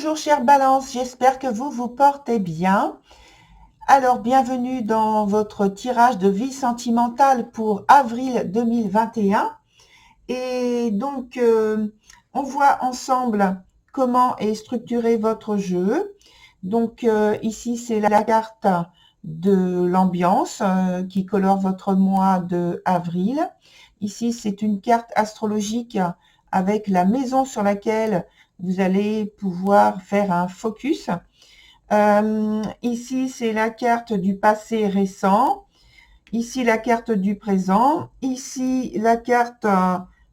Bonjour chère Balance, j'espère que vous vous portez bien. Alors bienvenue dans votre tirage de vie sentimentale pour avril 2021. Et donc on voit ensemble comment est structuré votre jeu. Donc ici c'est la carte de l'ambiance qui colore votre mois de avril. Ici c'est une carte astrologique avec la maison sur laquelle vous allez pouvoir faire un focus. Ici, c'est la carte du passé récent. Ici, la carte du présent. Ici, la carte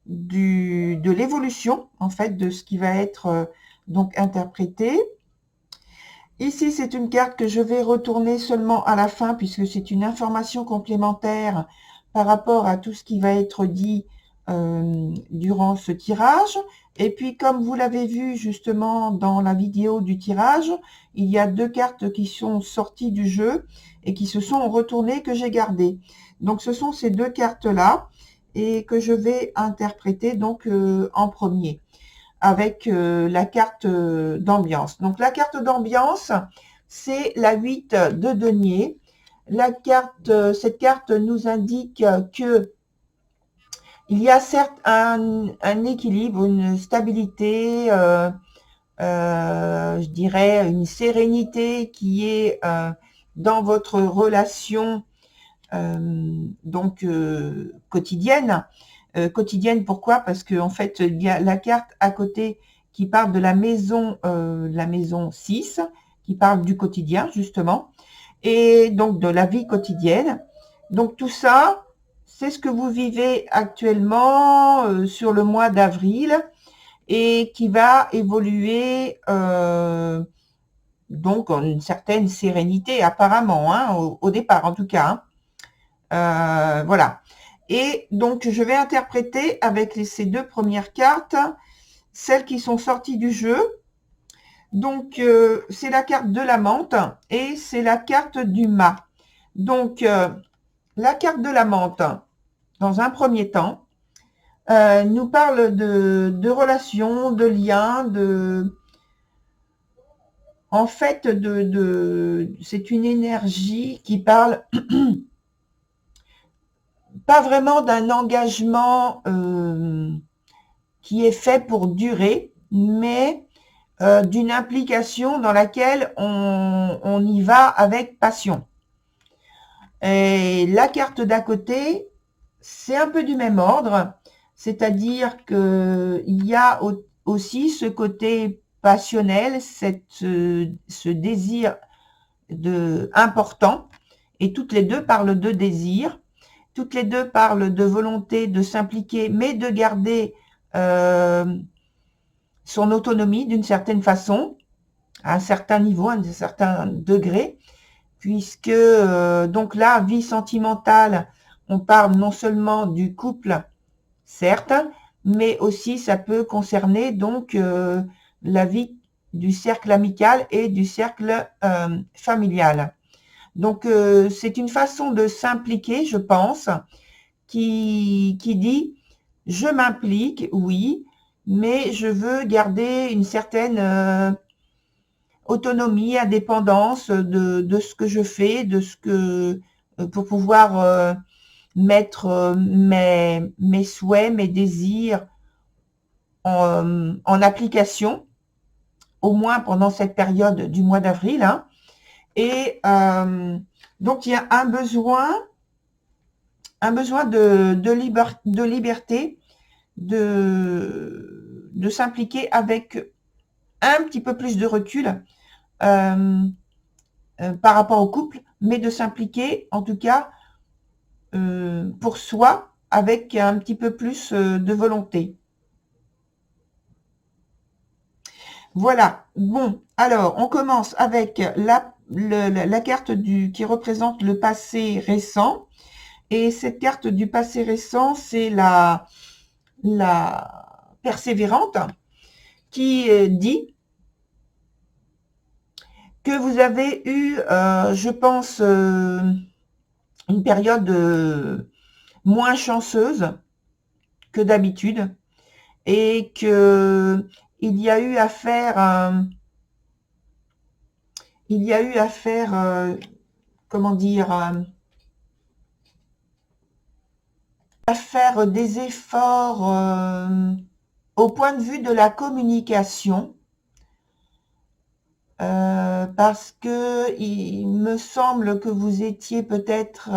de l'évolution, en fait, de ce qui va être donc interprété. Ici, c'est une carte que je vais retourner seulement à la fin, puisque c'est une information complémentaire par rapport à tout ce qui va être dit durant ce tirage. Et puis, comme vous l'avez vu justement dans la vidéo du tirage, il y a deux cartes qui sont sorties du jeu et qui se sont retournées, que j'ai gardées. Donc, ce sont ces deux cartes-là et que je vais interpréter donc en premier avec la carte d'ambiance. Donc, la carte d'ambiance, c'est la 8 de denier. Cette carte nous indique que il y a certes un équilibre, une stabilité, je dirais une sérénité qui est dans votre relation quotidienne. Quotidienne, pourquoi? Parce que en fait, il y a la carte à côté qui parle de la maison 6, qui parle du quotidien, justement, et donc de la vie quotidienne. Donc tout ça, c'est ce que vous vivez actuellement sur le mois d'avril et qui va évoluer donc en une certaine sérénité apparemment, hein, au départ en tout cas. Voilà. Et donc je vais interpréter avec ces deux premières cartes, celles qui sont sorties du jeu. Donc c'est la carte de la menthe et c'est la carte du mât. Donc la carte de la menthe, dans un premier temps, nous parle de relations, de liens, en fait, c'est une énergie qui parle pas vraiment d'un engagement qui est fait pour durer, mais d'une implication dans laquelle on y va avec passion. Et la carte d'à côté, c'est un peu du même ordre, c'est-à-dire qu'il y a aussi ce côté passionnel, ce désir important, et toutes les deux parlent de désir, toutes les deux parlent de volonté de s'impliquer, mais de garder son autonomie d'une certaine façon, à un certain niveau, à un certain degré, puisque donc là, vie sentimentale, on parle non seulement du couple, certes, mais aussi ça peut concerner donc la vie du cercle amical et du cercle familial. Donc c'est une façon de s'impliquer, je pense, qui dit je m'implique, oui, mais je veux garder une certaine autonomie, indépendance de ce que je fais, de ce que pour pouvoir mettre mes souhaits, mes désirs en application, au moins pendant cette période du mois d'avril. Hein. Et donc il y a un besoin de liberté, de s'impliquer avec un petit peu plus de recul par rapport au couple, mais de s'impliquer en tout cas pour soi avec un petit peu plus de volonté. Voilà, bon, alors on commence avec la carte qui représente le passé récent. Et cette carte du passé récent, c'est la persévérante qui dit que vous avez eu, je pense, une période moins chanceuse que d'habitude et que il y a eu à faire il y a eu à faire, comment dire, à faire des efforts au point de vue de la communication, parce que il me semble que vous étiez peut-être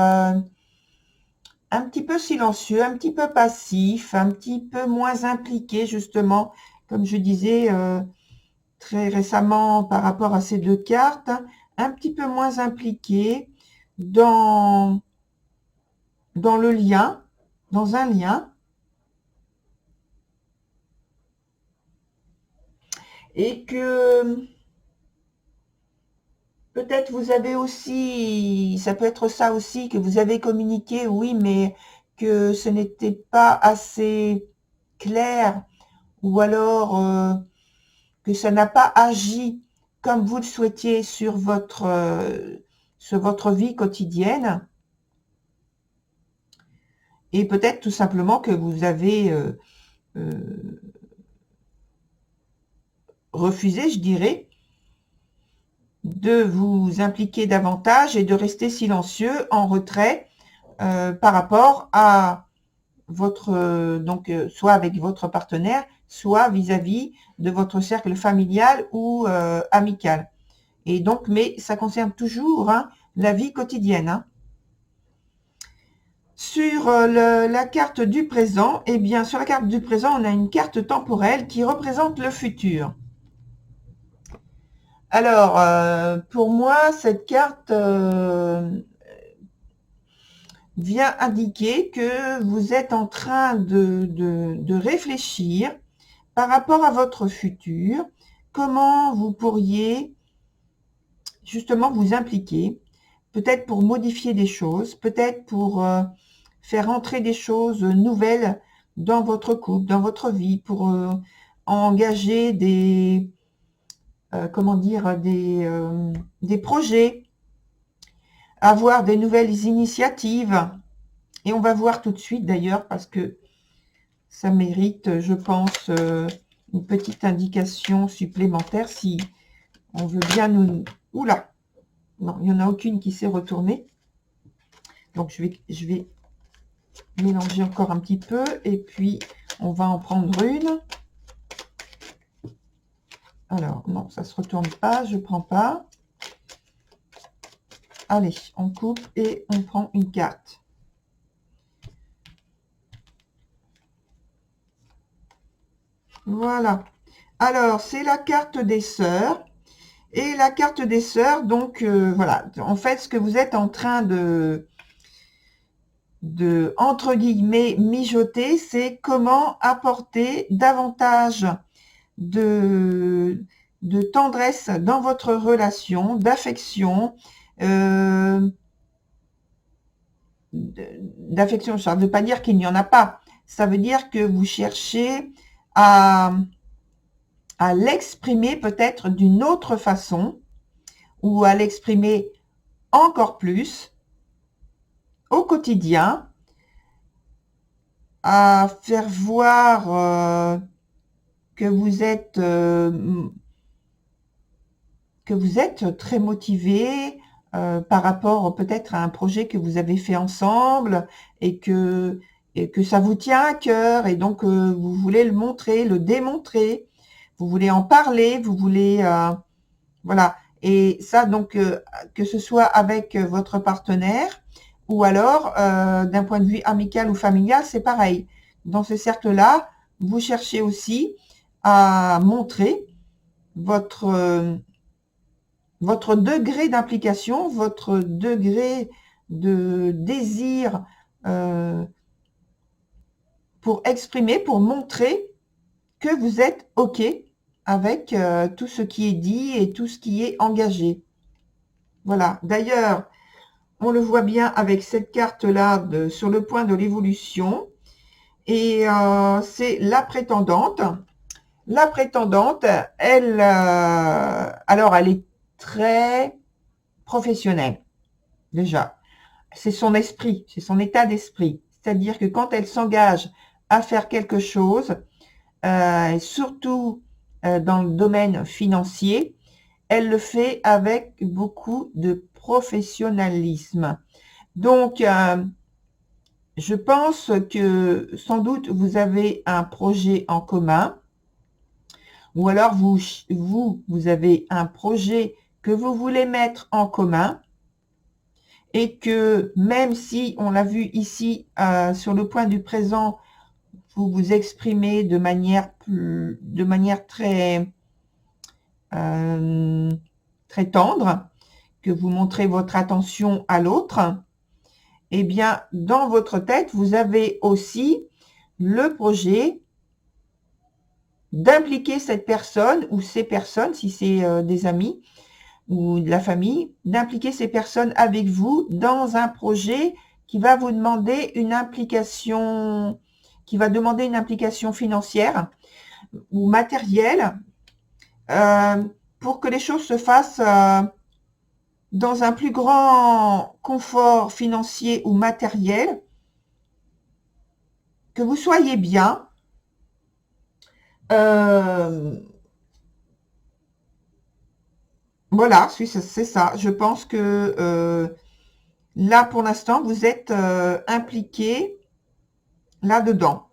un petit peu silencieux, un petit peu passif, un petit peu moins impliqué justement, comme je disais très récemment par rapport à ces deux cartes, un petit peu moins impliqué dans, dans le lien, dans un lien, et que peut-être vous avez aussi, ça peut être ça aussi, que vous avez communiqué, oui, mais que ce n'était pas assez clair, ou alors que ça n'a pas agi comme vous le souhaitiez sur votre vie quotidienne, et peut-être tout simplement que vous avez euh, refusé, je dirais, de vous impliquer davantage et de rester silencieux en retrait par rapport à votre soit avec votre partenaire, soit vis-à-vis de votre cercle familial ou amical. Et donc, mais ça concerne toujours la vie quotidienne. Sur la carte du présent, eh bien, sur la carte du présent, on a une carte temporelle qui représente le futur. Alors, pour moi, cette carte vient indiquer que vous êtes en train de réfléchir par rapport à votre futur, comment vous pourriez justement vous impliquer, peut-être pour modifier des choses, peut-être pour faire entrer des choses nouvelles dans votre couple, dans votre vie, pour engager des, comment dire, des projets, avoir des nouvelles initiatives. Et on va voir tout de suite d'ailleurs, parce que ça mérite, je pense, une petite indication supplémentaire si on veut bien nous... Oula! Non, il n'y en a aucune qui s'est retournée. Donc, je vais mélanger encore un petit peu et puis on va en prendre une. Alors, non, ça ne se retourne pas, je ne prends pas. Allez, on coupe et on prend une carte. Voilà. Alors, c'est la carte des sœurs. Et la carte des sœurs, donc, voilà. En fait, ce que vous êtes en train entre guillemets, mijoter, c'est comment apporter davantage de, de tendresse dans votre relation, d'affection, d'affection. Ça ne veut pas dire qu'il n'y en a pas. Ça veut dire que vous cherchez à l'exprimer peut-être d'une autre façon ou à l'exprimer encore plus au quotidien, à faire voir que vous êtes très motivé par rapport peut-être à un projet que vous avez fait ensemble et que ça vous tient à cœur et donc vous voulez le montrer, le démontrer, vous voulez en parler, vous voulez voilà. Et ça donc que ce soit avec votre partenaire ou alors d'un point de vue amical ou familial, c'est pareil. Dans ce cercle-là, vous cherchez aussi à montrer votre votre degré d'implication, votre degré de désir pour exprimer, pour montrer que vous êtes OK avec tout ce qui est dit et tout ce qui est engagé. Voilà. D'ailleurs, on le voit bien avec cette carte-là sur le point de l'évolution. Et c'est la prétendante. La prétendante, elle, alors elle est très professionnelle, déjà. C'est son esprit, c'est son état d'esprit. C'est-à-dire que quand elle s'engage à faire quelque chose, surtout dans le domaine financier, elle le fait avec beaucoup de professionnalisme. Donc, je pense que sans doute vous avez un projet en commun, ou alors vous avez un projet que vous voulez mettre en commun, et que même si on l'a vu ici sur le point du présent, vous vous exprimez de manière très très tendre, que vous montrez votre attention à l'autre, eh bien, dans votre tête, vous avez aussi le projet d'impliquer cette personne ou ces personnes, si c'est des amis ou de la famille, d'impliquer ces personnes avec vous dans un projet qui va vous demander une implication, financière ou matérielle, pour que les choses se fassent dans un plus grand confort financier ou matériel, que vous soyez bien. Voilà, c'est ça. Je pense que là, pour l'instant, vous êtes impliqué là-dedans.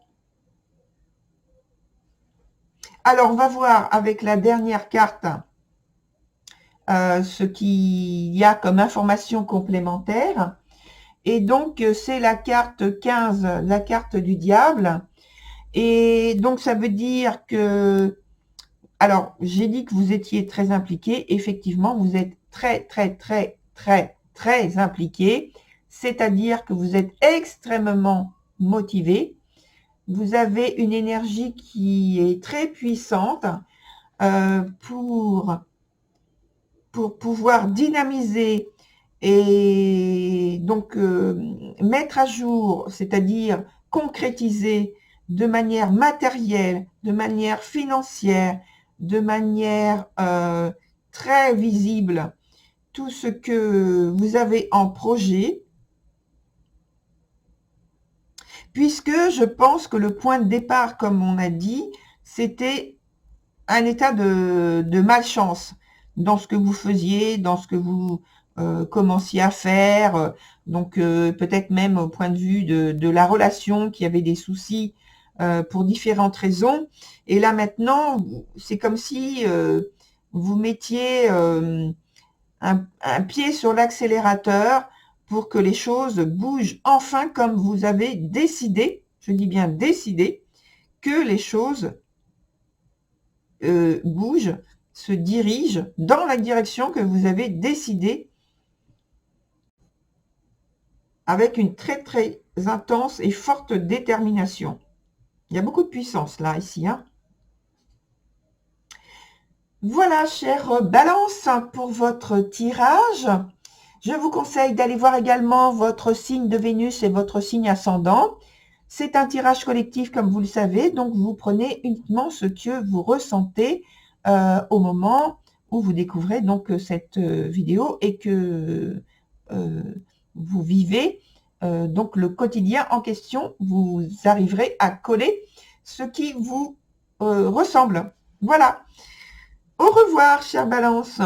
Alors, on va voir avec la dernière carte ce qu'il y a comme information complémentaire. Et donc, c'est la carte 15, la carte du diable. Et donc, ça veut dire que... Alors, j'ai dit que vous étiez très impliqué. Effectivement, vous êtes très, très, très, très, très impliqué. C'est-à-dire que vous êtes extrêmement motivé. Vous avez une énergie qui est très puissante pour pouvoir dynamiser et donc mettre à jour, c'est-à-dire concrétiser de manière matérielle, de manière financière, de manière très visible tout ce que vous avez en projet, puisque je pense que le point de départ, comme on a dit, c'était un état de malchance dans ce que vous faisiez, dans ce que vous commenciez à faire, donc peut-être même au point de vue de la relation, qui avait des soucis pour différentes raisons. Et là maintenant, c'est comme si vous mettiez un pied sur l'accélérateur pour que les choses bougent enfin comme vous avez décidé, je dis bien décidé, que les choses bougent, se dirigent dans la direction que vous avez décidé, avec une très très intense et forte détermination. Il y a beaucoup de puissance là, ici. Hein. Voilà, chère Balance, pour votre tirage. Je vous conseille d'aller voir également votre signe de Vénus et votre signe ascendant. C'est un tirage collectif, comme vous le savez, donc vous prenez uniquement ce que vous ressentez au moment où vous découvrez donc cette vidéo et que vous vivez donc le quotidien en question. Vous arriverez à coller ce qui vous ressemble. Voilà. Au revoir, chère Balance.